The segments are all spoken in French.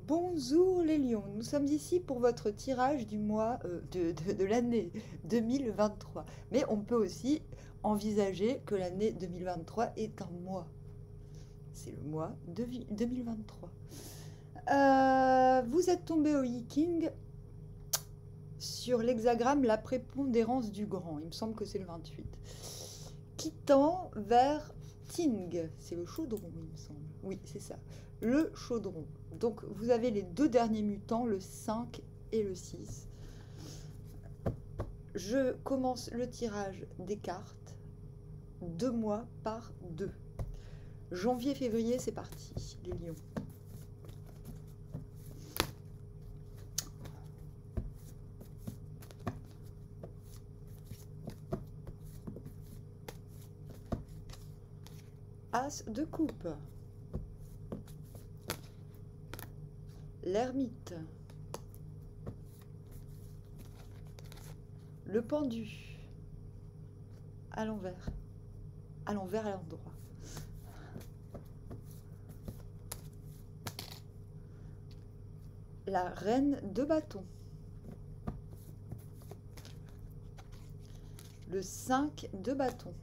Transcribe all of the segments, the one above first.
Bonjour les lions, nous sommes ici pour votre tirage du mois de l'année 2023. Mais on peut aussi envisager que l'année 2023 est un mois. C'est le mois de 2023. Vous êtes tombé au Yiking sur l'hexagramme la prépondérance du grand. Il me semble que c'est le 28. Qui tend vers Ting. C'est le chaudron, il me semble. Oui, c'est ça. Le chaudron. Donc vous avez les deux derniers mutants, le 5 et le 6. Je commence le tirage des cartes 2 mois par 2. Janvier-février, c'est parti, les lions. As de coupe. L'ermite. Le pendu. À l'envers. À l'envers, à l'endroit. La reine de bâton. Le 5 de bâton.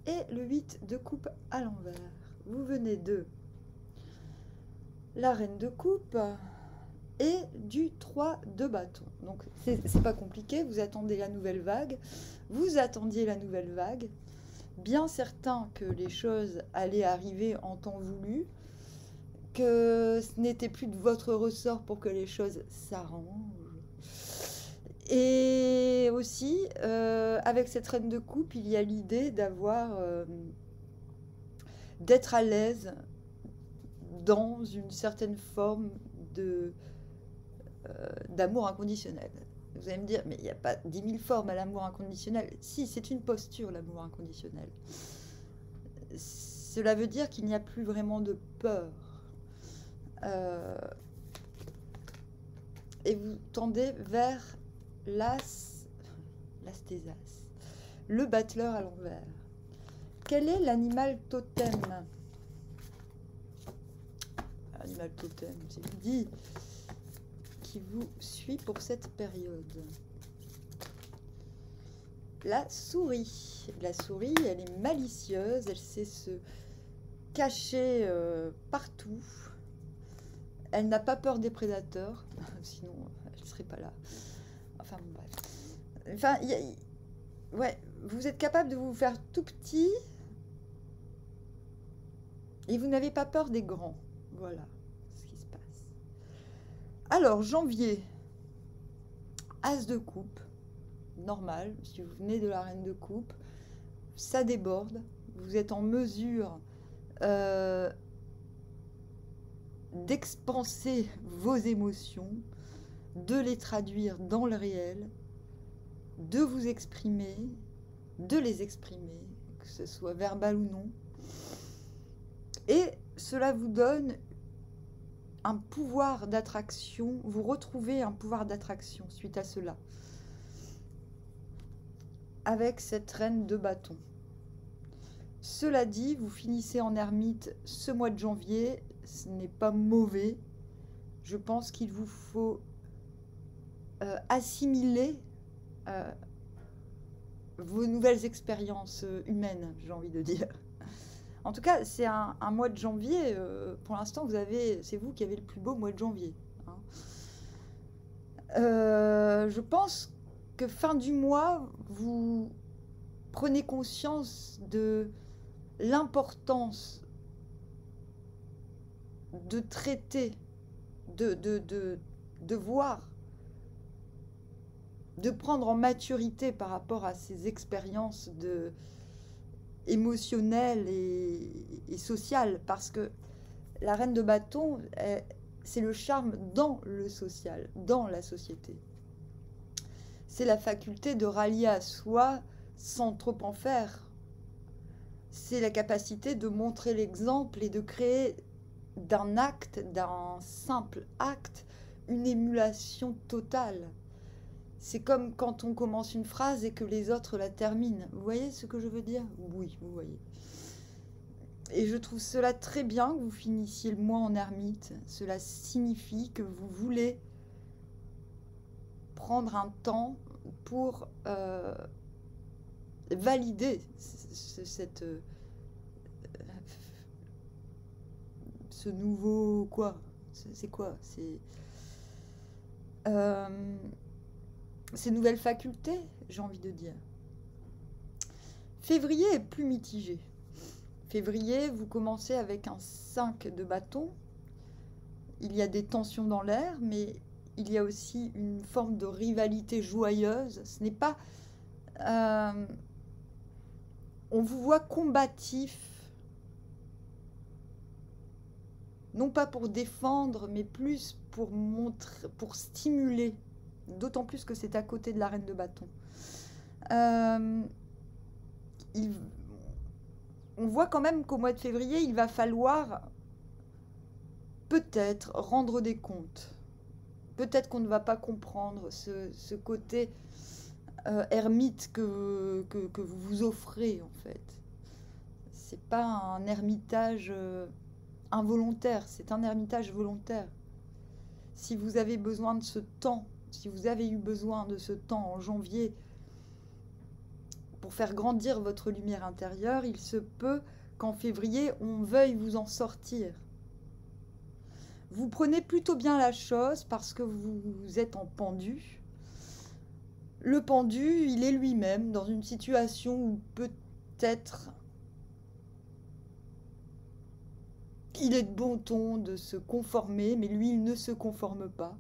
Et le 8 de coupe à l'envers. Vous venez de la reine de coupe et du 3 de bâton. Donc c'est pas compliqué, vous attendez la nouvelle vague, vous attendiez la nouvelle vague, bien certain que les choses allaient arriver en temps voulu, que ce n'était plus de votre ressort pour que les choses s'arrangent. Et aussi, avec cette reine de coupe, il y a l'idée d'être à l'aise dans une certaine forme d'amour inconditionnel. Vous allez me dire, mais il n'y a pas 10 000 formes à l'amour inconditionnel. Si, c'est une posture, l'amour inconditionnel. Cela veut dire qu'il n'y a plus vraiment de peur. Et vous tendez vers l'astésas, le battleur à l'envers. Quel est l'animal totem? Animal totem, c'est dit, qui vous suit pour cette période. La souris. La souris, elle est malicieuse, elle sait se cacher partout. Elle n'a pas peur des prédateurs, sinon elle ne serait pas là. Enfin, bon, bref. Enfin, ouais, vous êtes capable de vous faire tout petit et vous n'avez pas peur des grands. Voilà ce qui se passe. Alors, janvier, as de coupe, normal, si vous venez de la reine de coupe, ça déborde, vous êtes en mesure d'expanser vos émotions, de les traduire dans le réel, de vous exprimer, de les exprimer, que ce soit verbal ou non. Et cela vous donne un pouvoir d'attraction, vous retrouvez un pouvoir d'attraction suite à cela, avec cette reine de bâton. Cela dit, vous finissez en ermite ce mois de janvier, ce n'est pas mauvais. Je pense qu'il vous faut assimiler vos nouvelles expériences humaines, j'ai envie de dire. En tout cas, c'est un mois de janvier, pour l'instant, c'est vous qui avez le plus beau mois de janvier. Hein. Je pense que fin du mois, vous prenez conscience de l'importance de traiter, de voir, de prendre en maturité par rapport à ces expériences émotionnelles et sociales, parce que la reine de bâton, c'est le charme dans le social, dans la société. C'est la faculté de rallier à soi sans trop en faire. C'est la capacité de montrer l'exemple et de créer d'un acte, d'un simple acte, une émulation totale. C'est comme quand on commence une phrase et que les autres la terminent. Vous voyez ce que je veux dire? Oui, vous voyez. Et je trouve cela très bien que vous finissiez le mois en ermite. Cela signifie que vous voulez prendre un temps pour valider ce nouveau quoi? C'est quoi? C'est ces nouvelles facultés, j'ai envie de dire. Février est plus mitigé. Février, vous commencez avec un 5 de bâton. Il y a des tensions dans l'air, mais il y a aussi une forme de rivalité joyeuse. Ce n'est pas... on vous voit combatif. Non pas pour défendre, mais plus pour montrer, pour stimuler. D'autant plus que c'est à côté de la reine de bâton. On voit quand même qu'au mois de février, il va falloir peut-être rendre des comptes. Peut-être qu'on ne va pas comprendre ce côté ermite que vous vous offrez, en fait. C'est pas un ermitage involontaire, c'est un ermitage volontaire. Si vous avez besoin de ce temps, si vous avez eu besoin de ce temps en janvier pour faire grandir votre lumière intérieure, il se peut qu'en février, on veuille vous en sortir. Vous prenez plutôt bien la chose parce que vous êtes en pendu. Le pendu, il est lui-même dans une situation où peut-être il est de bon ton de se conformer, mais lui, il ne se conforme pas.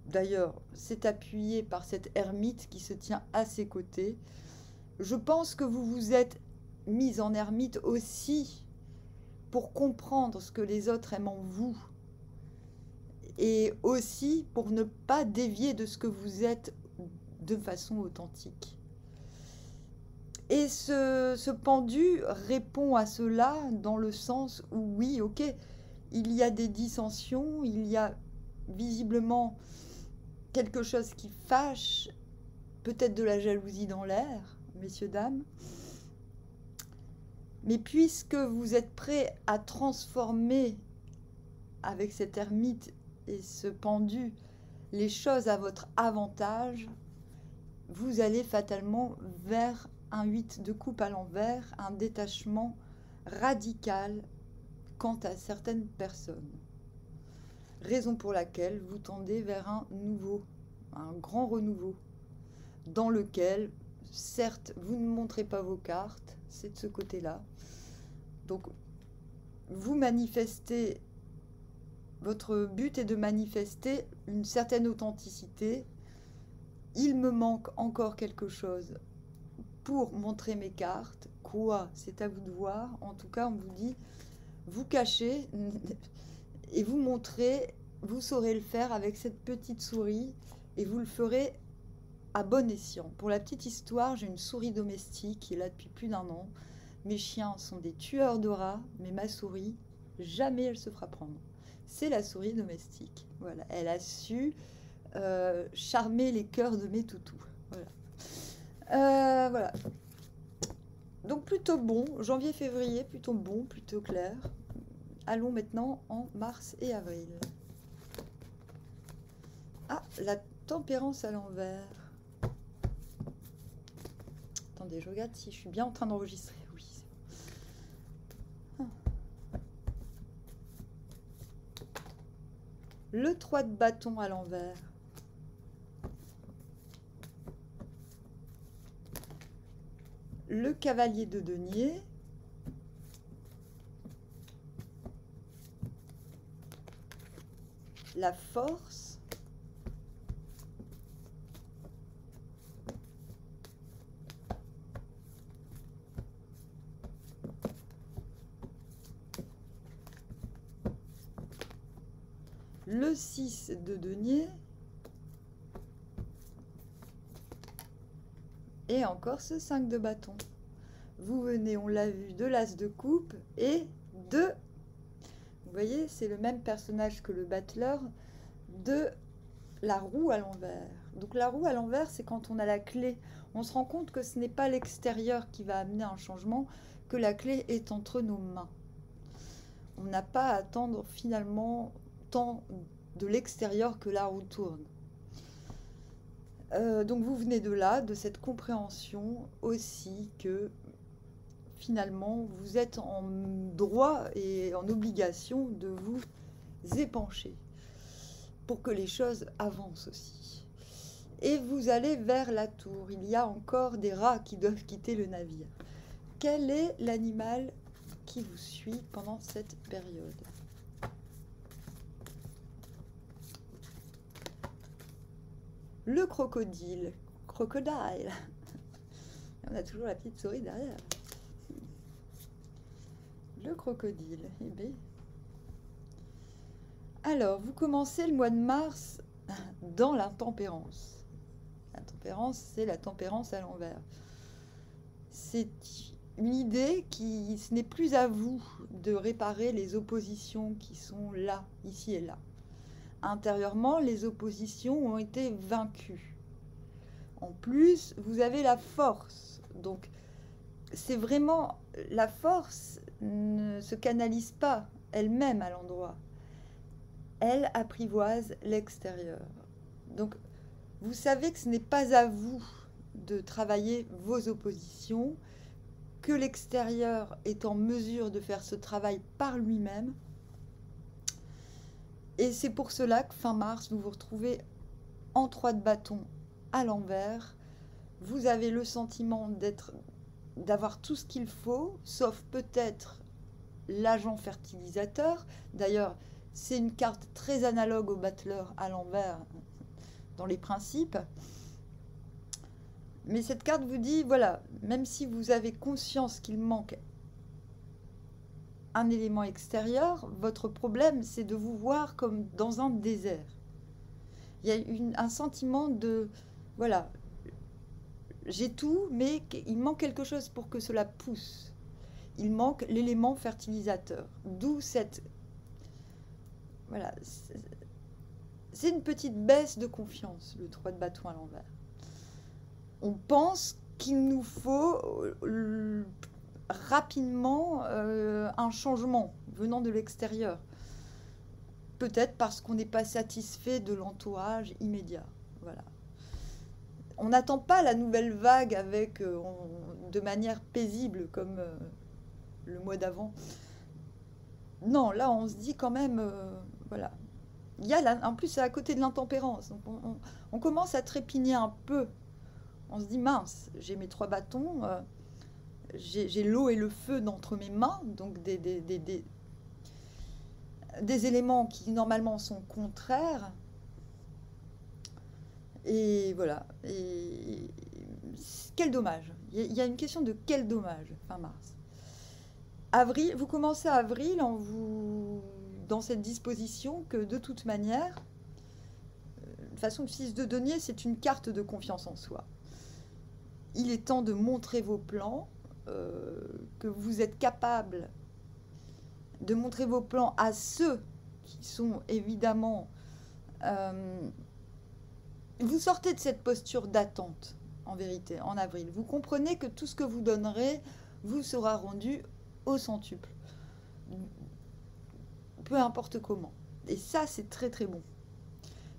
D'ailleurs, c'est appuyé par cette ermite qui se tient à ses côtés. Je pense que vous vous êtes mise en ermite aussi pour comprendre ce que les autres aiment en vous et aussi pour ne pas dévier de ce que vous êtes de façon authentique. Et ce pendu répond à cela dans le sens où oui, ok, il y a des dissensions, il y a visiblement quelque chose qui fâche, peut-être de la jalousie dans l'air, messieurs, dames. Mais puisque vous êtes prêts à transformer avec cette ermite et ce pendu les choses à votre avantage, vous allez fatalement vers un 8 de coupe à l'envers, un détachement radical quant à certaines personnes. Raison pour laquelle vous tendez vers un nouveau, un grand renouveau, dans lequel, certes, vous ne montrez pas vos cartes, c'est de ce côté-là. Donc, vous manifestez, votre but est de manifester une certaine authenticité. Il me manque encore quelque chose pour montrer mes cartes. Quoi? C'est à vous de voir. En tout cas, on vous dit, vous cachez et vous montrez, vous saurez le faire avec cette petite souris et vous le ferez à bon escient. Pour la petite histoire, j'ai une souris domestique qui est là depuis plus d'1 an. Mes chiens sont des tueurs de rats, mais ma souris, jamais elle se fera prendre. C'est la souris domestique. Voilà, elle a su charmer les cœurs de mes toutous. Voilà. Voilà. Donc plutôt bon, janvier-février, plutôt bon, plutôt clair. Allons maintenant en mars et avril. Ah, la tempérance à l'envers. Attendez, je regarde si je suis bien en train d'enregistrer. Oui, c'est bon. Le 3 de bâton à l'envers. Le cavalier de denier. La force. Le 6 de denier. Et encore ce 5 de bâton. Vous venez, on l'a vu, de l'as de coupe et de... Vous voyez, c'est le même personnage que le battleur de la roue à l'envers. Donc la roue à l'envers, c'est quand on a la clé. On se rend compte que ce n'est pas l'extérieur qui va amener un changement, que la clé est entre nos mains. On n'a pas à attendre finalement tant de l'extérieur que la roue tourne. Donc vous venez de là, de cette compréhension aussi que finalement vous êtes en droit et en obligation de vous épancher pour que les choses avancent aussi. Et vous allez vers la tour. Il y a encore des rats qui doivent quitter le navire. Quel est l'animal qui vous suit pendant cette période? Le crocodile. Crocodile. On a toujours la petite souris derrière. Le crocodile. Eh bien. Alors, vous commencez le mois de mars dans l'intempérance. L'intempérance, c'est la tempérance à l'envers. C'est une idée qui, ce n'est plus à vous de réparer les oppositions qui sont là, ici et là. Intérieurement, les oppositions ont été vaincues. En plus, vous avez la force. Donc, c'est vraiment... La force ne se canalise pas elle-même à l'endroit. Elle apprivoise l'extérieur. Donc, vous savez que ce n'est pas à vous de travailler vos oppositions, que l'extérieur est en mesure de faire ce travail par lui-même. Et c'est pour cela que fin mars, vous vous retrouvez en 3 de bâton à l'envers. Vous avez le sentiment d'avoir tout ce qu'il faut, sauf peut-être l'agent fertilisateur. D'ailleurs, c'est une carte très analogue au battleur à l'envers dans les principes. Mais cette carte vous dit, voilà, même si vous avez conscience qu'il manque un élément extérieur, votre problème, c'est de vous voir comme dans un désert. Il y a un sentiment de, voilà, j'ai tout, mais il manque quelque chose pour que cela pousse. Il manque l'élément fertilisateur. D'où cette... Voilà, c'est une petite baisse de confiance, le 3 de bâton à l'envers. On pense qu'il nous faut rapidement un changement venant de l'extérieur. Peut-être parce qu'on n'est pas satisfait de l'entourage immédiat. Voilà. On n'attend pas la nouvelle vague avec, de manière paisible comme le mois d'avant. Non, là on se dit quand même, voilà. Il y a en plus c'est à côté de l'intempérance. Donc on commence à trépigner un peu. On se dit mince, j'ai mes 3 bâtons, j'ai l'eau et le feu d'entre mes mains, donc des éléments qui normalement sont contraires. Et voilà. Et quel dommage. Il y a une question de quel dommage, fin mars. Avril, vous commencez avril dans cette disposition que de toute manière, de toute façon, le 6 de denier, c'est une carte de confiance en soi. Il est temps de montrer vos plans, que vous êtes capable de montrer vos plans à ceux qui sont évidemment... vous sortez de cette posture d'attente, en vérité, en avril. Vous comprenez que tout ce que vous donnerez vous sera rendu au centuple. Peu importe comment. Et ça, c'est très très bon.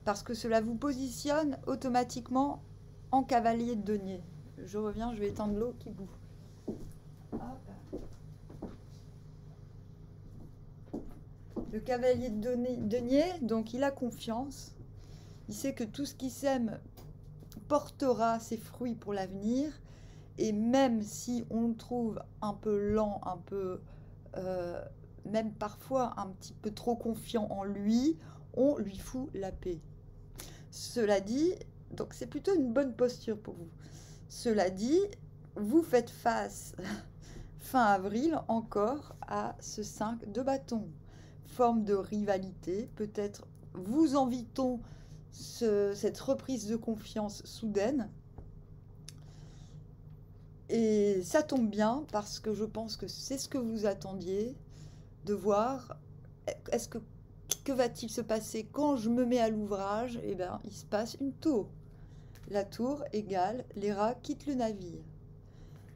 Parce que cela vous positionne automatiquement en cavalier de denier. Je reviens, je vais éteindre l'eau qui bout. Le cavalier de denier, donc il a confiance. Il sait que tout ce qui sème portera ses fruits pour l'avenir. Et même si on le trouve un peu lent, un peu, même parfois un petit peu trop confiant en lui, on lui fout la paix. Cela dit, donc c'est plutôt une bonne posture pour vous. Cela dit, vous faites face fin avril encore à ce 5 de bâton. Forme de rivalité, peut-être vous envie-t-on cette reprise de confiance soudaine. Et ça tombe bien parce que je pense que c'est ce que vous attendiez, de voir que va-t-il se passer quand je me mets à l'ouvrage. Eh bien, il se passe une tour. La tour égale les rats quittent le navire.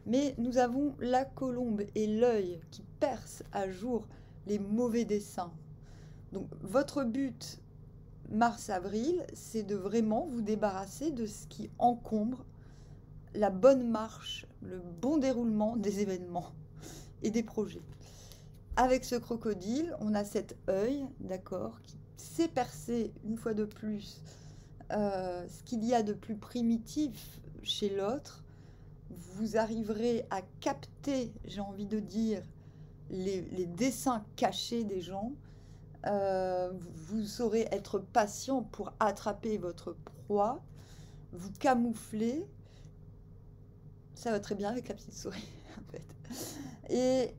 Mais nous avons la colombe et l'œil qui percent à jour les mauvais desseins. Donc votre but, mars-avril, c'est de vraiment vous débarrasser de ce qui encombre la bonne marche, le bon déroulement des événements et des projets. Avec ce crocodile, on a cet œil, d'accord, qui sait percer une fois de plus ce qu'il y a de plus primitif chez l'autre. Vous arriverez à capter, j'ai envie de dire, les desseins cachés des gens. Vous saurez être patient pour attraper votre proie, vous camoufler. Ça va très bien avec la petite souris, en fait. Et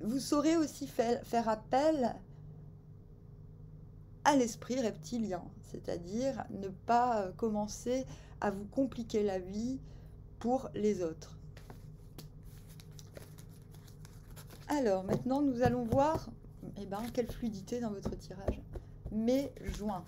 vous saurez aussi faire appel à l'esprit reptilien, c'est-à-dire ne pas commencer à vous compliquer la vie pour les autres. Alors, maintenant, nous allons voir quelle fluidité dans votre tirage. Mai-juin.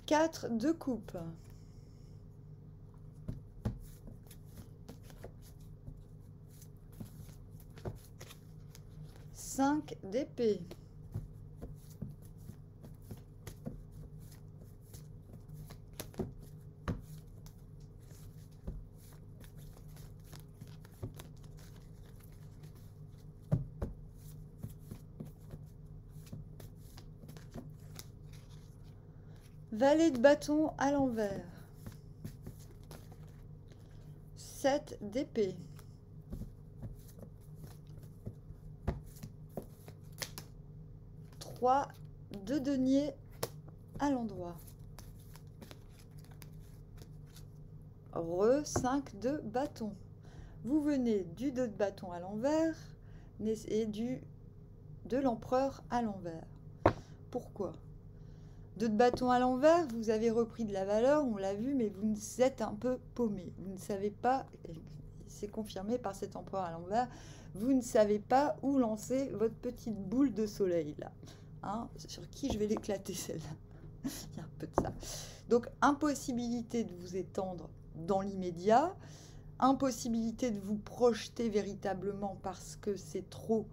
Quatre de coupe. 5 d'épée. Valet de bâton à l'envers. 7 d'épée. 3 de denier à l'endroit. Re 5 de bâton. Vous venez du 2 de bâton à l'envers et de l'empereur à l'envers. Pourquoi? 2 de bâton à l'envers, vous avez repris de la valeur, on l'a vu, mais vous êtes un peu paumé. Vous ne savez pas, c'est confirmé par cet empereur à l'envers, vous ne savez pas où lancer votre petite boule de soleil là. Hein, sur qui je vais l'éclater celle-là. Il y a un peu de ça. Donc impossibilité de vous étendre dans l'immédiat, impossibilité de vous projeter véritablement parce que c'est trop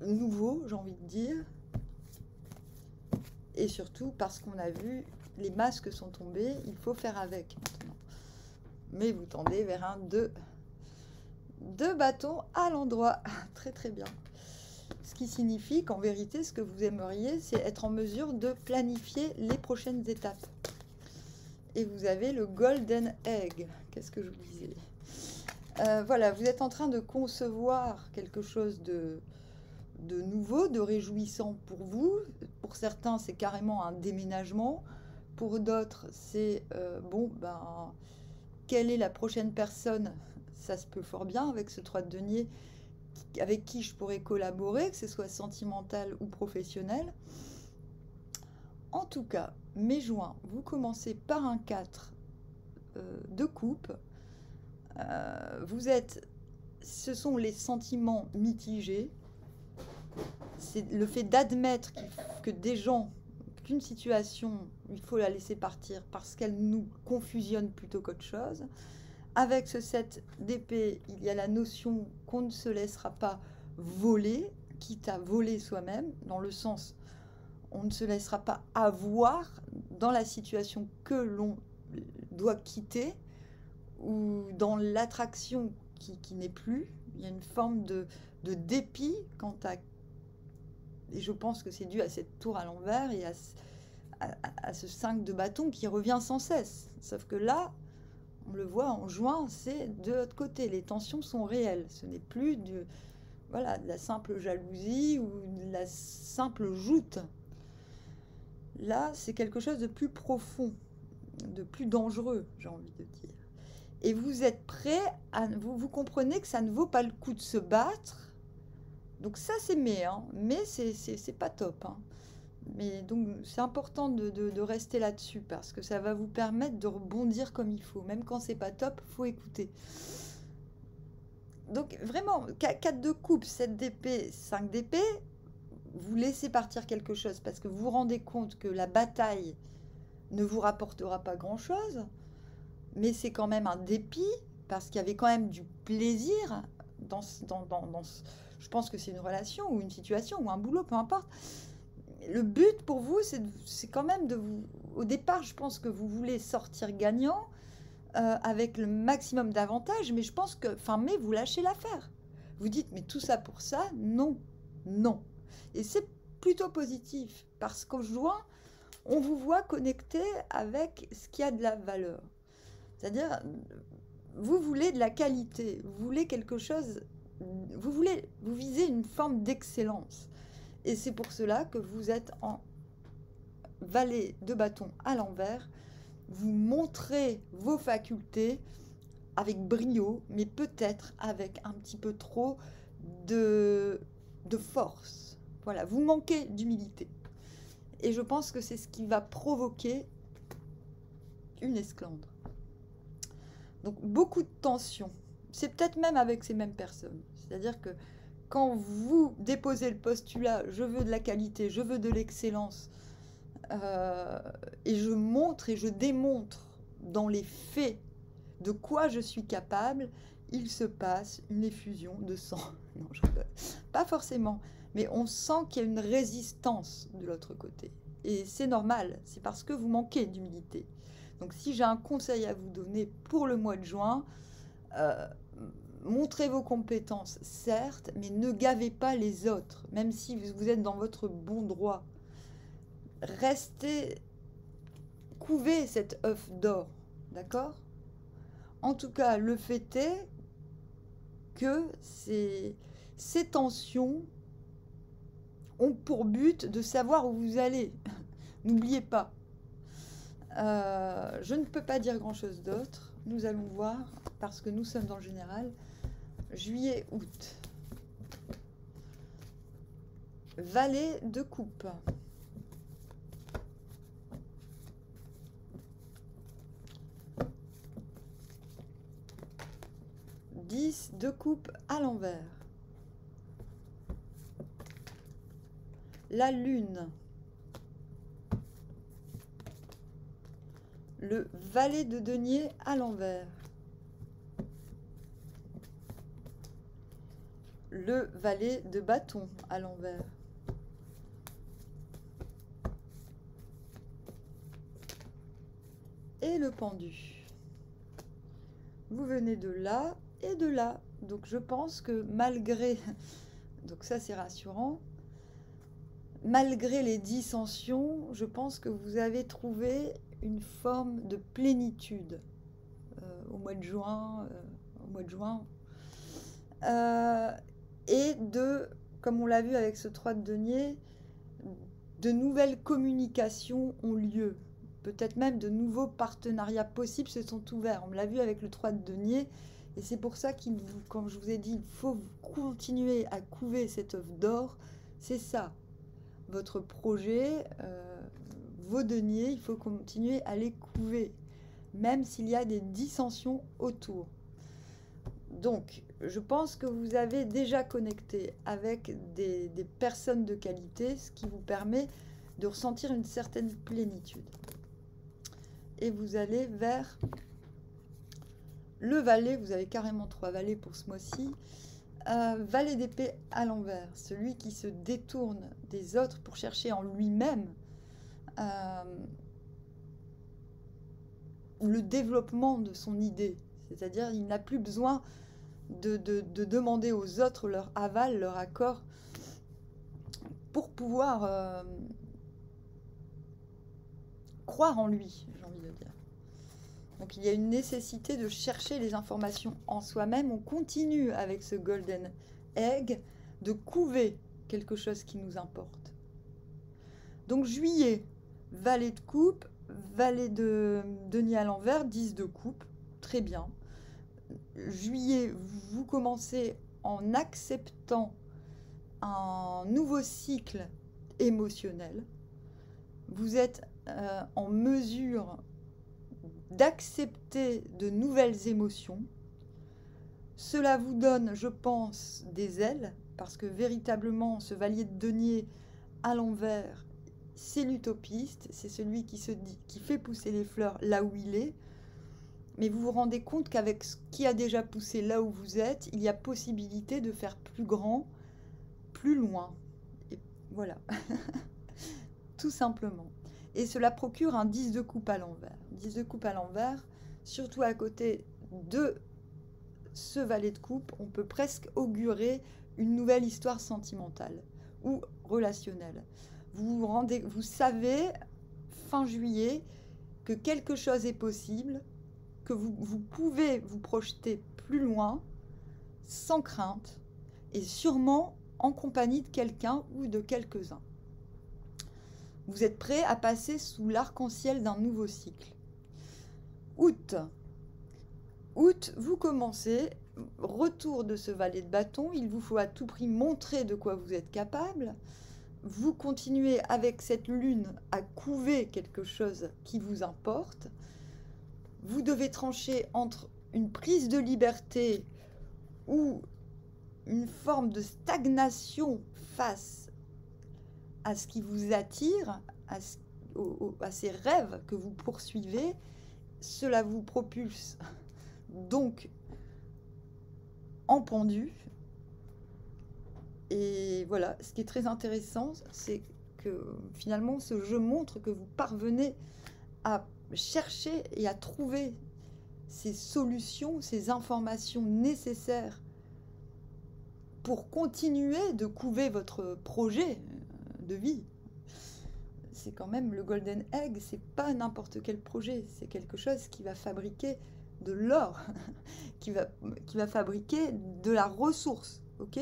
nouveau, j'ai envie de dire, et surtout parce qu'on a vu les masques sont tombés, il faut faire avec maintenant. Mais vous tendez vers un 2 bâtons à l'endroit. Très très bien. Ce qui signifie qu'en vérité, ce que vous aimeriez, c'est être en mesure de planifier les prochaines étapes. Et vous avez le Golden Egg. Qu'est-ce que je vous disais? Voilà, vous êtes en train de concevoir quelque chose de nouveau, de réjouissant pour vous. Pour certains, c'est carrément un déménagement. Pour d'autres, c'est quelle est la prochaine personne? Ça se peut fort bien avec ce 3 de denier avec qui je pourrais collaborer, que ce soit sentimental ou professionnel. En tout cas, mai-juin, vous commencez par un 4 de coupe. Ce sont les sentiments mitigés. C'est le fait d'admettre que des gens, qu'une situation, il faut la laisser partir parce qu'elle nous confusionne plutôt qu'autre chose. Avec ce 7 d'épée, il y a la notion qu'on ne se laissera pas voler, quitte à voler soi-même, dans le sens on ne se laissera pas avoir dans la situation que l'on doit quitter ou dans l'attraction qui n'est plus. Il y a une forme de dépit quant à... Et je pense que c'est dû à cette tour à l'envers et à ce 5 de bâton qui revient sans cesse. Sauf que là, on le voit en juin, c'est de l'autre côté. Les tensions sont réelles. Ce n'est plus de la simple jalousie ou de la simple joute. Là, c'est quelque chose de plus profond, de plus dangereux, j'ai envie de dire. Et vous êtes prêt à... Vous comprenez que ça ne vaut pas le coup de se battre. Donc ça, c'est mais c'est pas top. Hein. Mais donc, c'est important de rester là-dessus parce que ça va vous permettre de rebondir comme il faut. Même quand c'est pas top, il faut écouter. Donc, vraiment, 4 de coupe, 7 d'épée, 5 d'épée, vous laissez partir quelque chose parce que vous vous rendez compte que la bataille ne vous rapportera pas grand-chose, mais c'est quand même un dépit parce qu'il y avait quand même du plaisir dans je pense que c'est une relation ou une situation ou un boulot, peu importe. Le but pour vous, c'est quand même de vous... Au départ, je pense que vous voulez sortir gagnant avec le maximum d'avantages, mais je pense que fin mai, vous lâchez l'affaire. Vous dites, mais tout ça pour ça? Non, non. Et c'est plutôt positif, parce qu'au juin, on vous voit connecté avec ce qui a de la valeur. C'est-à-dire, vous voulez de la qualité, vous voulez quelque chose, vous visez une forme d'excellence. Et c'est pour cela que vous êtes en valet de bâton à l'envers. Vous montrez vos facultés avec brio, mais peut-être avec un petit peu trop de force. Voilà, vous manquez d'humilité. Et je pense que c'est ce qui va provoquer une esclandre. Donc beaucoup de tension. C'est peut-être même avec ces mêmes personnes. C'est-à-dire que quand vous déposez le postulat « je veux de la qualité, je veux de l'excellence », et je montre et je démontre dans les faits de quoi je suis capable, il se passe une effusion de sang. Non, je rigole. Pas forcément, mais on sent qu'il y a une résistance de l'autre côté. Et c'est normal, c'est parce que vous manquez d'humilité. Donc si j'ai un conseil à vous donner pour le mois de juin, montrez vos compétences, certes, mais ne gavez pas les autres, même si vous êtes dans votre bon droit. Restez, couvez cet œuf d'or, d'accord? En tout cas, le fait est que ces tensions ont pour but de savoir où vous allez. N'oubliez pas. Je ne peux pas dire grand-chose d'autre. Nous allons voir, parce que nous sommes dans le général. Juillet, août. Valet de coupe. De coupe à l'envers. La lune. Le valet de denier à l'envers. Le valet de bâton à l'envers. Et le pendu. Vous venez de là et de là. Donc je pense que malgré, donc ça c'est rassurant, malgré les dissensions, je pense que vous avez trouvé une forme de plénitude au mois de juin, et de, comme on l'a vu avec ce 3 de denier, de nouvelles communications ont lieu. Peut-être même de nouveaux partenariats possibles se sont ouverts. On l'a vu avec le 3 de denier. Et c'est pour ça comme je vous ai dit, il faut continuer à couver cet œuf d'or. C'est ça. Votre projet, vos deniers, il faut continuer à les couver. Même s'il y a des dissensions autour. Donc, je pense que vous avez déjà connecté avec des personnes de qualité, ce qui vous permet de ressentir une certaine plénitude. Et vous allez vers le valet, vous avez carrément 3 valets pour ce mois-ci. Valet d'épée à l'envers, celui qui se détourne des autres pour chercher en lui-même le développement de son idée. C'est-à-dire, il n'a plus besoin de demander aux autres leur aval, leur accord, pour pouvoir croire en lui, j'ai envie de dire. Donc il y a une nécessité de chercher les informations en soi-même. On continue avec ce Golden Egg de couver quelque chose qui nous importe. Donc juillet, valet de coupe, valet de denier à l'envers, 10 de coupe, très bien. juillet, vous commencez en acceptant un nouveau cycle émotionnel. Vous êtes en mesure d'accepter de nouvelles émotions. Cela vous donne, je pense, des ailes, parce que véritablement, ce valier de denier à l'envers, c'est l'utopiste, c'est celui qui se dit, qui fait pousser les fleurs là où il est. Mais vous vous rendez compte qu'avec ce qui a déjà poussé là où vous êtes, il y a possibilité de faire plus grand, plus loin. Et voilà, tout simplement. Et cela procure un 10 de coupe à l'envers. 10 de coupe à l'envers, surtout à côté de ce valet de coupe, on peut presque augurer une nouvelle histoire sentimentale ou relationnelle. Vous savez, fin juillet, que quelque chose est possible, que vous pouvez vous projeter plus loin, sans crainte, et sûrement en compagnie de quelqu'un ou de quelques-uns. Vous êtes prêt à passer sous l'arc-en-ciel d'un nouveau cycle. Août. Août, vous commencez, retour de ce valet de bâton, il vous faut à tout prix montrer de quoi vous êtes capable. Vous continuez avec cette lune à couver quelque chose qui vous importe. Vous devez trancher entre une prise de liberté ou une forme de stagnation face à ce qui vous attire, à ces rêves que vous poursuivez. Cela vous propulse donc en pendu. Et voilà, ce qui est très intéressant, c'est que finalement ce jeu montre que vous parvenez à chercher et à trouver ces solutions, ces informations nécessaires pour continuer de couver votre projet de vie. C'est quand même le Golden Egg, c'est pas n'importe quel projet, c'est quelque chose qui va fabriquer de l'or, qui va fabriquer de la ressource, ok ?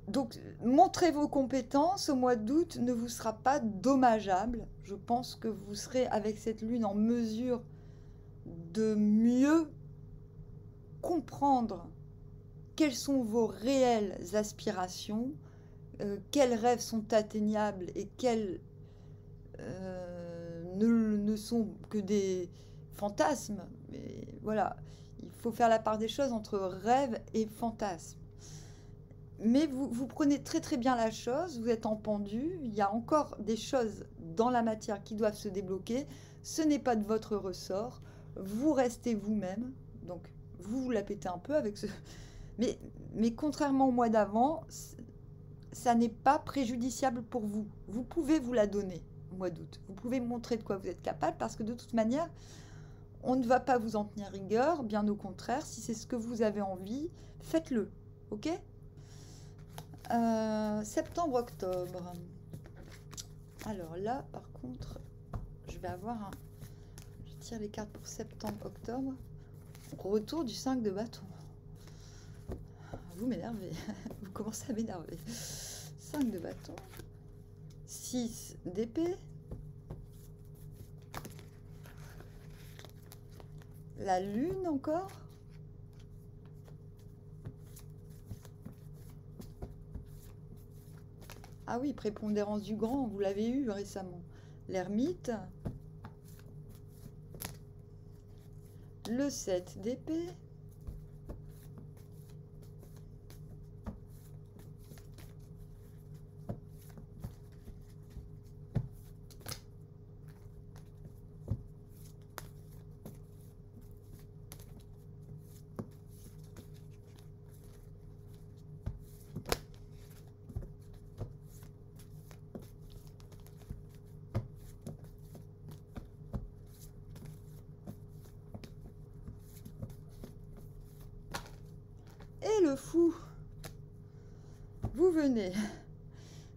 Donc, montrer vos compétences au mois d'août ne vous sera pas dommageable. Je pense que vous serez, avec cette lune, en mesure de mieux comprendre quelles sont vos réelles aspirations, quels rêves sont atteignables et quels ne sont que des fantasmes. Mais voilà, il faut faire la part des choses entre rêve et fantasme. Mais vous prenez très très bien la chose, vous êtes en pendu, il y a encore des choses dans la matière qui doivent se débloquer, ce n'est pas de votre ressort, vous restez vous-même, donc vous la pétez un peu avec ce... Mais contrairement au mois d'avant, ça n'est pas préjudiciable pour vous. Vous pouvez vous la donner au mois d'août, vous pouvez montrer de quoi vous êtes capable, parce que de toute manière, on ne va pas vous en tenir rigueur, bien au contraire, si c'est ce que vous avez envie, faites-le, ok ? Septembre-octobre. Alors là, par contre, je vais avoir un... Je tire les cartes pour septembre-octobre. Retour du 5 de bâton. Vous m'énervez. Vous commencez à m'énerver. 5 de bâton. 6 d'épée. La lune encore. Ah oui, prépondérance du grand, vous l'avez eu récemment. L'ermite. Le 7 d'épée. Et le fou. Vous venez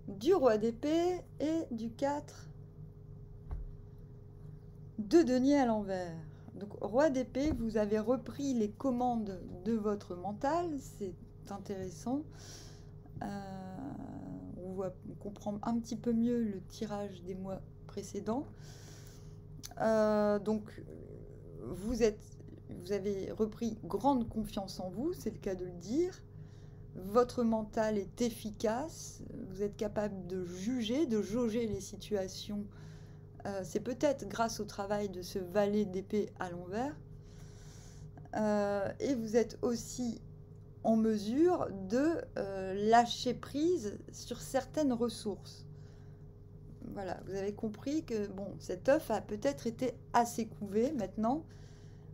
du roi d'épée et du 4 de denier à l'envers. Donc roi d'épée, vous avez repris les commandes de votre mental, c'est intéressant. On comprend un petit peu mieux le tirage des mois précédents. Donc vous avez repris grande confiance en vous, c'est le cas de le dire. Votre mental est efficace, vous êtes capable de juger, de jauger les situations. C'est peut-être grâce au travail de ce valet d'épée à l'envers. Et vous êtes aussi en mesure de lâcher prise sur certaines ressources. Voilà, vous avez compris que bon, cet œuf a peut-être été assez couvé. Maintenant,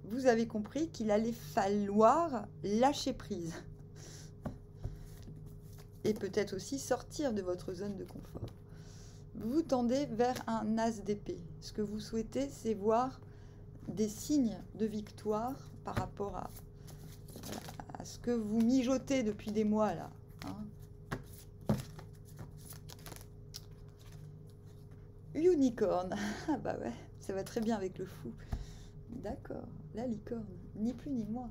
vous avez compris qu'il allait falloir lâcher prise. Et peut-être aussi sortir de votre zone de confort. Vous tendez vers un as d'épée. Ce que vous souhaitez, c'est voir des signes de victoire par rapport à ce que vous mijotez depuis des mois là. Hein. Unicorne. Ah bah ouais, ça va très bien avec le fou. D'accord, la licorne, ni plus ni moins.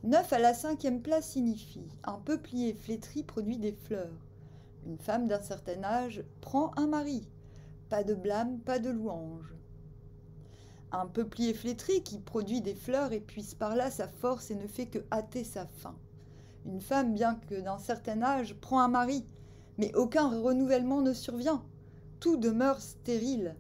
9 à la 5e place signifie un peuplier flétri produit des fleurs. Une femme d'un certain âge prend un mari. Pas de blâme, pas de louange. Un peuplier flétri qui produit des fleurs épuise par là sa force et ne fait que hâter sa faim. Une femme, bien que d'un certain âge, prend un mari, mais aucun renouvellement ne survient. Tout demeure stérile.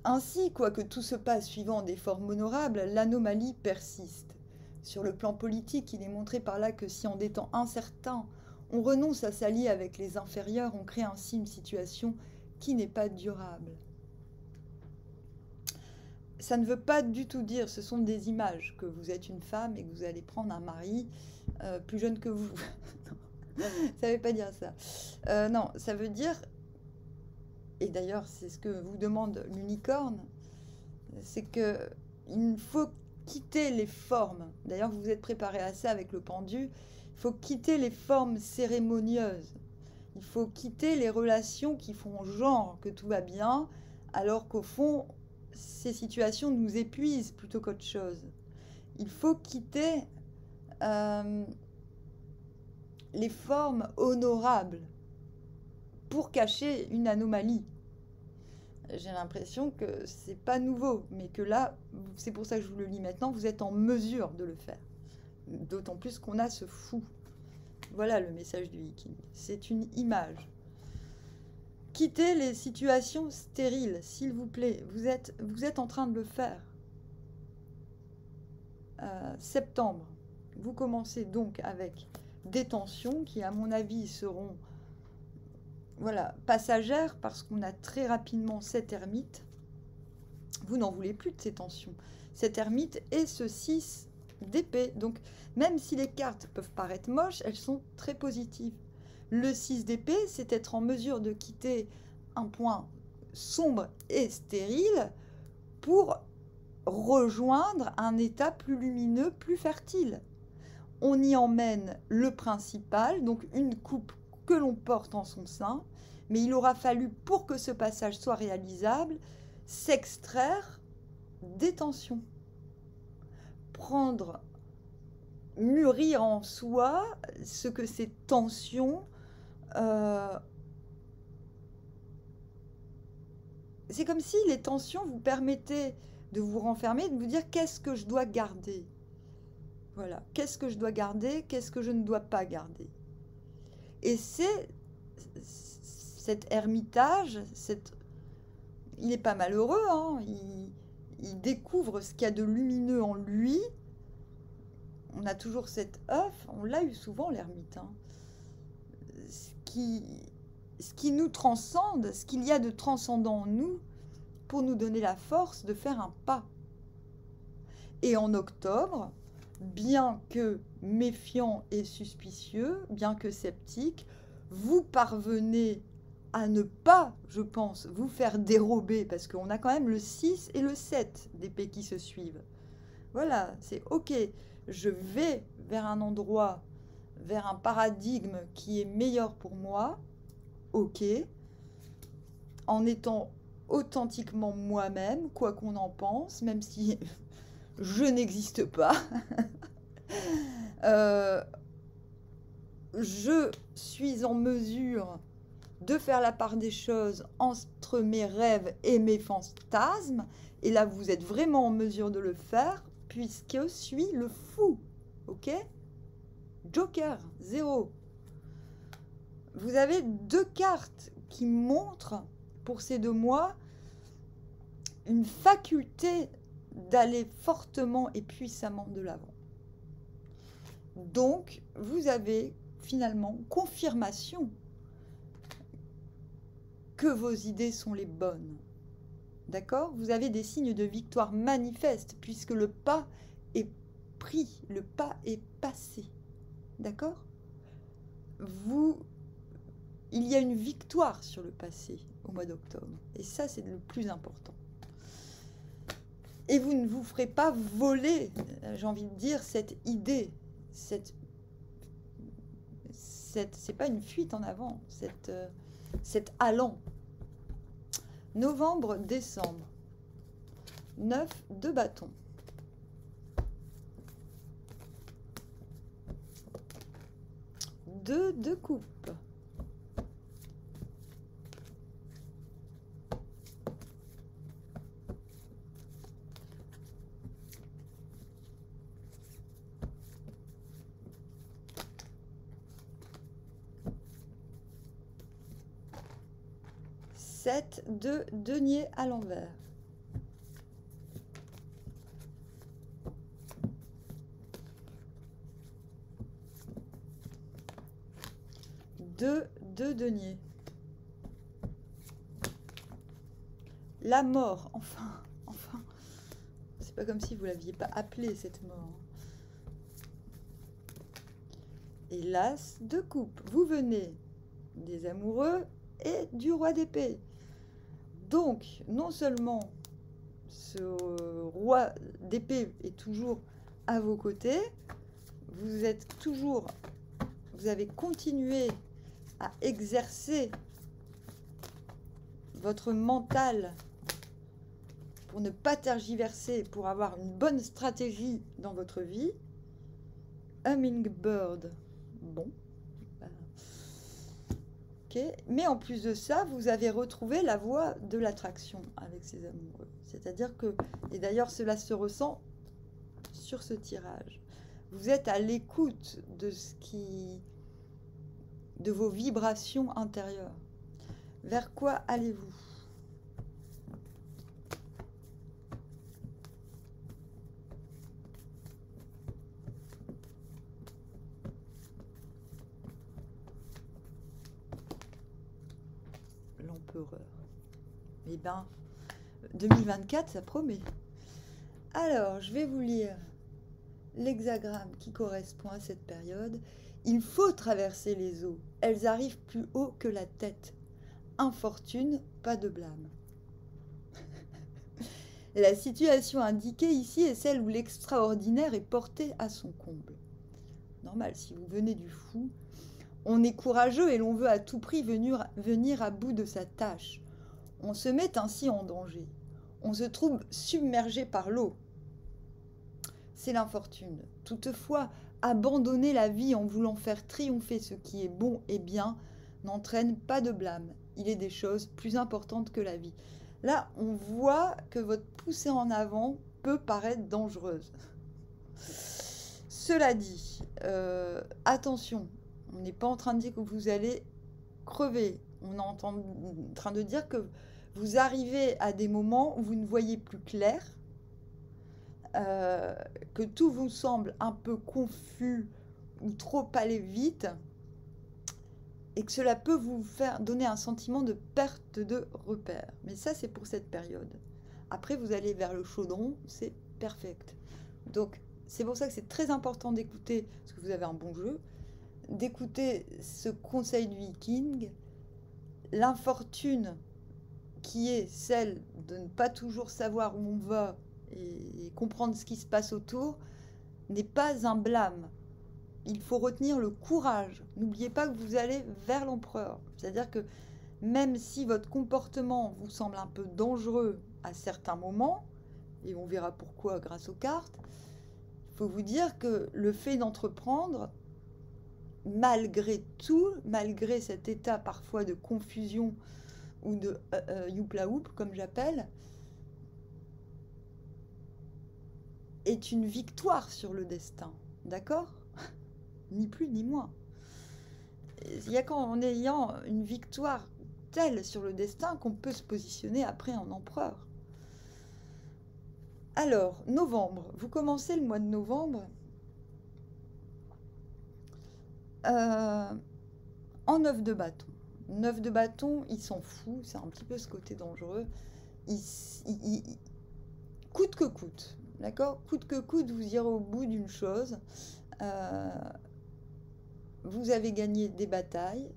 Ainsi, quoique tout se passe suivant des formes honorables, l'anomalie persiste. Sur le plan politique, il est montré par là que si en des temps incertains, on renonce à s'allier avec les inférieurs, on crée ainsi une situation qui n'est pas durable. Ça ne veut pas du tout dire, ce sont des images, que vous êtes une femme et que vous allez prendre un mari plus jeune que vous. Ça ne veut pas dire ça. Non, ça veut dire, et d'ailleurs c'est ce que vous demande l'unicorne, c'est qu'il faut quitter les formes. D'ailleurs vous vous êtes préparé à ça avec le pendu. Il faut quitter les formes cérémonieuses. Il faut quitter les relations qui font genre que tout va bien, alors qu'au fond, ces situations nous épuisent plutôt qu'autre chose. Il faut quitter les formes honorables pour cacher une anomalie. J'ai l'impression que c'est pas nouveau, mais que là, c'est pour ça que je vous le lis maintenant, vous êtes en mesure de le faire. D'autant plus qu'on a ce fou. Voilà le message du Viking. C'est une image. Quittez les situations stériles, s'il vous plaît. Vous êtes en train de le faire. Septembre. Vous commencez donc avec des tensions qui, à mon avis, seront passagères parce qu'on a très rapidement cette ermite. Vous n'en voulez plus de ces tensions. Cette ermite et ce 6 d'épée. Donc, même si les cartes peuvent paraître moches, elles sont très positives. Le 6 d'épée, c'est être en mesure de quitter un point sombre et stérile pour rejoindre un état plus lumineux, plus fertile. On y emmène le principal, donc une coupe que l'on porte en son sein, mais il aura fallu, pour que ce passage soit réalisable, s'extraire des tensions. Mûrir en soi ce que ces tensions... c'est comme si les tensions vous permettaient de vous renfermer, de vous dire qu'est-ce que je dois garder. Voilà, qu'est-ce que je dois garder, qu'est-ce que je ne dois pas garder. Et c'est cet ermitage, il n'est pas malheureux, hein, il découvre ce qu'il y a de lumineux en lui. On a toujours cet œuf, on l'a eu souvent l'ermite, hein. Ce qui nous transcende, ce qu'il y a de transcendant en nous pour nous donner la force de faire un pas. Et en octobre, bien que méfiant et suspicieux, bien que sceptique, vous parvenez à ne pas, je pense, vous faire dérober, parce qu'on a quand même le 6 et le 7 d'épée qui se suivent. Voilà, c'est ok, je vais vers un endroit, vers un paradigme qui est meilleur pour moi, ok, en étant authentiquement moi-même, quoi qu'on en pense, même si je n'existe pas. Je suis en mesure de faire la part des choses entre mes rêves et mes fantasmes. Et là, vous êtes vraiment en mesure de le faire, puisque je suis le fou. Ok? Joker, 0. Vous avez 2 cartes qui montrent, pour ces 2 mois, une faculté d'aller fortement et puissamment de l'avant. Donc, vous avez finalement confirmation que vos idées sont les bonnes. D'accord? Vous avez des signes de victoire manifestes, puisque le pas est pris, le pas est passé. D'accord? Il y a une victoire sur le passé au mois d'octobre. Et ça, c'est le plus important. Et vous ne vous ferez pas voler, j'ai envie de dire, cette idée, c'est pas une fuite en avant, cet allant. Novembre, décembre. 9 de bâton. Deux de coupe. De denier à l'envers. De denier. La mort, enfin. C'est pas comme si vous l'aviez pas appelée cette mort. Et l'as de coupe. Vous venez des amoureux et du roi d'épée. Donc, non seulement ce roi d'épée est toujours à vos côtés, vous avez continué à exercer votre mental pour ne pas tergiverser, pour avoir une bonne stratégie dans votre vie. Hummingbird, bon. Okay. Mais en plus de ça, vous avez retrouvé la voie de l'attraction avec ces amoureux. C'est-à-dire que, et d'ailleurs cela se ressent sur ce tirage, vous êtes à l'écoute de vos vibrations intérieures. Vers quoi allez-vous? L'empereur. Eh bien, 2024, ça promet. Alors, je vais vous lire l'hexagramme qui correspond à cette période. Il faut traverser les eaux. Elles arrivent plus haut que la tête. Infortune, pas de blâme. La situation indiquée ici est celle où l'extraordinaire est porté à son comble. Normal, si vous venez du fou, on est courageux et l'on veut à tout prix venir à bout de sa tâche. On se met ainsi en danger. On se trouve submergé par l'eau. C'est l'infortune. Toutefois, abandonner la vie en voulant faire triompher ce qui est bon et bien n'entraîne pas de blâme. Il est des choses plus importantes que la vie. Là, on voit que votre poussée en avant peut paraître dangereuse. Cela dit, attention, on n'est pas en train de dire que vous allez crever. On est en train de dire que vous arrivez à des moments où vous ne voyez plus clair, que tout vous semble un peu confus ou trop aller vite, et que cela peut vous faire donner un sentiment de perte de repère. Mais ça, c'est pour cette période. Après, vous allez vers le chaudron, c'est perfect. Donc, c'est pour ça que c'est très important d'écouter, parce que vous avez un bon jeu, d'écouter ce conseil du viking, l'infortune qui est celle de ne pas toujours savoir où on va et comprendre ce qui se passe autour, n'est pas un blâme. Il faut retenir le courage. N'oubliez pas que vous allez vers l'empereur. C'est-à-dire que même si votre comportement vous semble un peu dangereux à certains moments, et on verra pourquoi grâce aux cartes, il faut vous dire que le fait d'entreprendre malgré tout, malgré cet état parfois de confusion ou de youpla-oup, comme j'appelle, est une victoire sur le destin. D'accord? Ni plus ni moins. Il n'y a qu'en ayant une victoire telle sur le destin qu'on peut se positionner après en empereur. Alors, novembre. Vous commencez le mois de novembre en 9 de bâton. 9 de bâton, il s'en fout, c'est un petit peu ce côté dangereux. Coûte que coûte, d'accord? Coûte que coûte, vous irez au bout d'une chose. Vous avez gagné des batailles,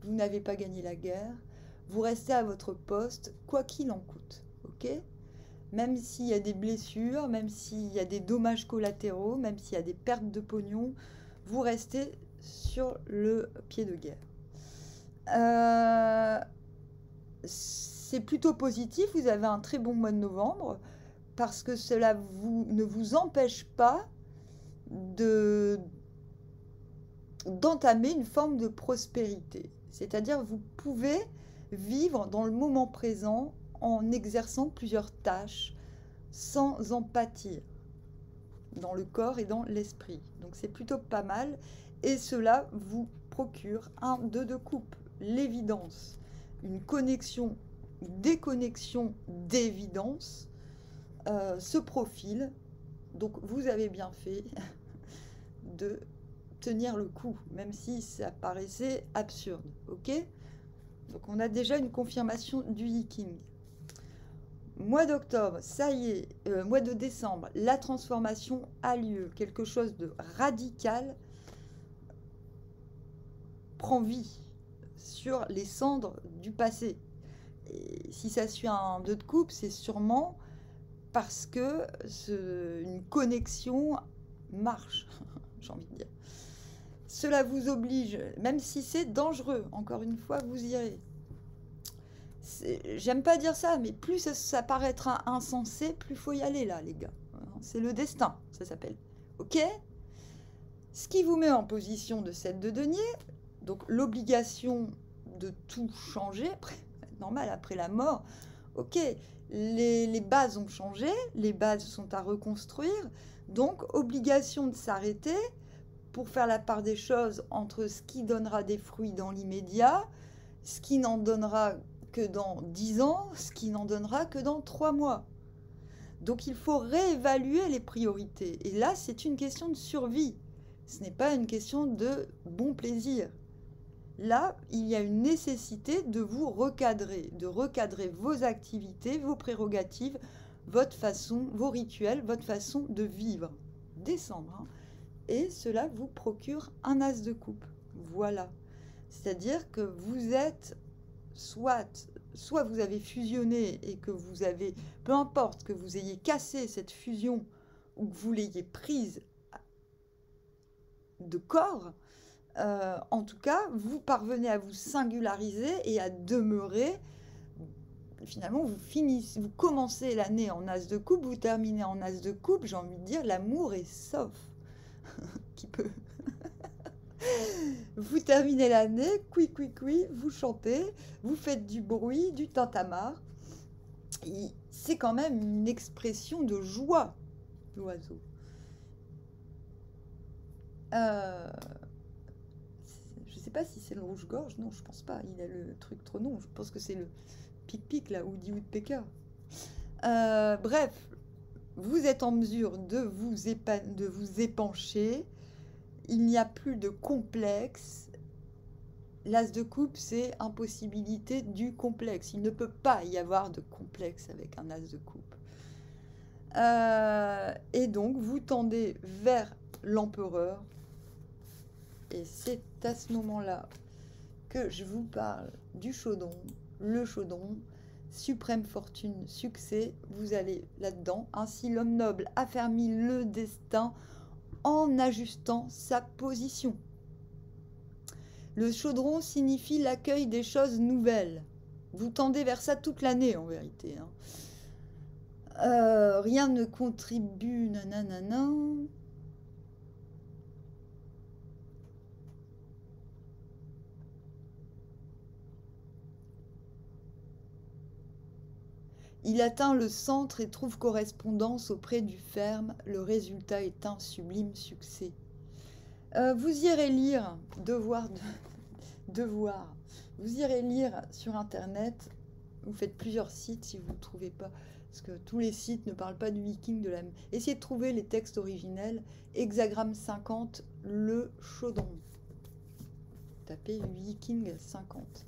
vous n'avez pas gagné la guerre, vous restez à votre poste, quoi qu'il en coûte, ok? Même s'il y a des blessures, même s'il y a des dommages collatéraux, même s'il y a des pertes de pognon, vous restez sur le pied de guerre. C'est plutôt positif, vous avez un très bon mois de novembre, parce que cela ne vous empêche pas d'entamer une forme de prospérité. C'est-à-dire vous pouvez vivre dans le moment présent en exerçant plusieurs tâches sans en pâtir dans le corps et dans l'esprit. Donc c'est plutôt pas mal et cela vous procure un 2 de coupe, l'évidence, une connexion, déconnexion d'évidence se profile. Donc vous avez bien fait de tenir le coup, même si ça paraissait absurde, ok? Donc on a déjà une confirmation du Yi-King. Mois d'octobre, ça y est, mois de décembre, la transformation a lieu. Quelque chose de radical prend vie sur les cendres du passé. Et si ça suit un 2 de coupe, c'est sûrement parce que une connexion marche, j'ai envie de dire. Cela vous oblige, même si c'est dangereux, encore une fois, vous irez. J'aime pas dire ça, mais plus ça paraîtra insensé, plus faut y aller là, les gars. C'est le destin, ça s'appelle. Ok? Ce qui vous met en position de 7 de denier, donc l'obligation de tout changer, normal, après la mort. Ok, les bases ont changé, les bases sont à reconstruire, donc obligation de s'arrêter pour faire la part des choses entre ce qui donnera des fruits dans l'immédiat, ce qui n'en donnera que dans 10 ans, ce qui n'en donnera que dans 3 mois. Donc il faut réévaluer les priorités. Et là, c'est une question de survie. Ce n'est pas une question de bon plaisir. Là, il y a une nécessité de vous recadrer, de recadrer vos activités, vos prérogatives, votre façon, vos rituels, votre façon de vivre. Décembre, hein. Et cela vous procure un as de coupe. Voilà. C'est-à-dire que vous êtes soit vous avez fusionné et que vous avez, peu importe que vous ayez cassé cette fusion ou que vous l'ayez prise de corps, en tout cas, vous parvenez à vous singulariser et à demeurer. Finalement, vous commencez l'année en as de coupe, vous terminez en as de coupe. J'ai envie de dire, l'amour est sauf. Qui peut. Vous terminez l'année, oui, vous chantez, vous faites du bruit, du tintamarre. C'est quand même une expression de joie, l'oiseau. Je sais pas si c'est le rouge-gorge, non, je pense pas. Il a le truc trop long, je pense que c'est le pic-pic, là, Woody Woodpecker. Bref, vous êtes en mesure de vous épancher. Il n'y a plus de complexe. L'as de coupe, c'est impossibilité du complexe. Il ne peut pas y avoir de complexe avec un as de coupe. Et donc, vous tendez vers l'empereur. Et c'est à ce moment-là que je vous parle du chaudron. Le chaudron, suprême fortune, succès, vous allez là-dedans. Ainsi, l'homme noble affermit le destin en ajustant sa position. Le chaudron signifie l'accueil des choses nouvelles. Vous tendez vers ça toute l'année, en vérité. Hein. Rien ne contribue, nanana. Il atteint le centre et trouve correspondance auprès du ferme. Le résultat est un sublime succès. Vous irez lire, devoir, vous irez lire sur Internet. Vous faites plusieurs sites si vous ne trouvez pas, parce que tous les sites ne parlent pas du viking de la... Essayez de trouver les textes originels. Hexagramme 50, le chaudron. Tapez viking 50.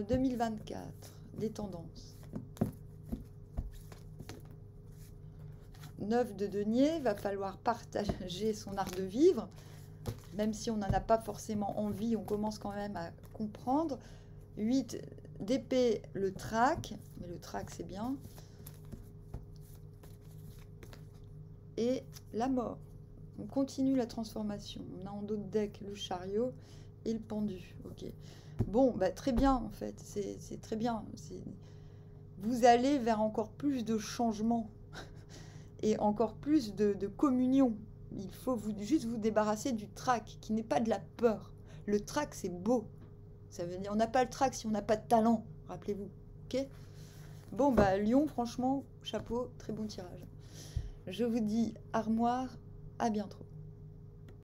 2024, des tendances. 9 de denier, va falloir partager son art de vivre. Même si on n'en a pas forcément envie, on commence quand même à comprendre. 8 d'épée, le trac. Mais le trac, c'est bien. Et la mort. On continue la transformation. On a en dos de deck le chariot et le pendu. Ok. Bon, bah, très bien en fait. C'est très bien. Vous allez vers encore plus de changements. Et encore plus de communion. Il faut juste vous débarrasser du trac, qui n'est pas de la peur. Le trac, c'est beau. Ça veut dire, on n'a pas le trac si on n'a pas de talent, rappelez-vous. Ok? Bon, bah, Lion, franchement, chapeau, très bon tirage. Je vous dis armoire, à bientôt.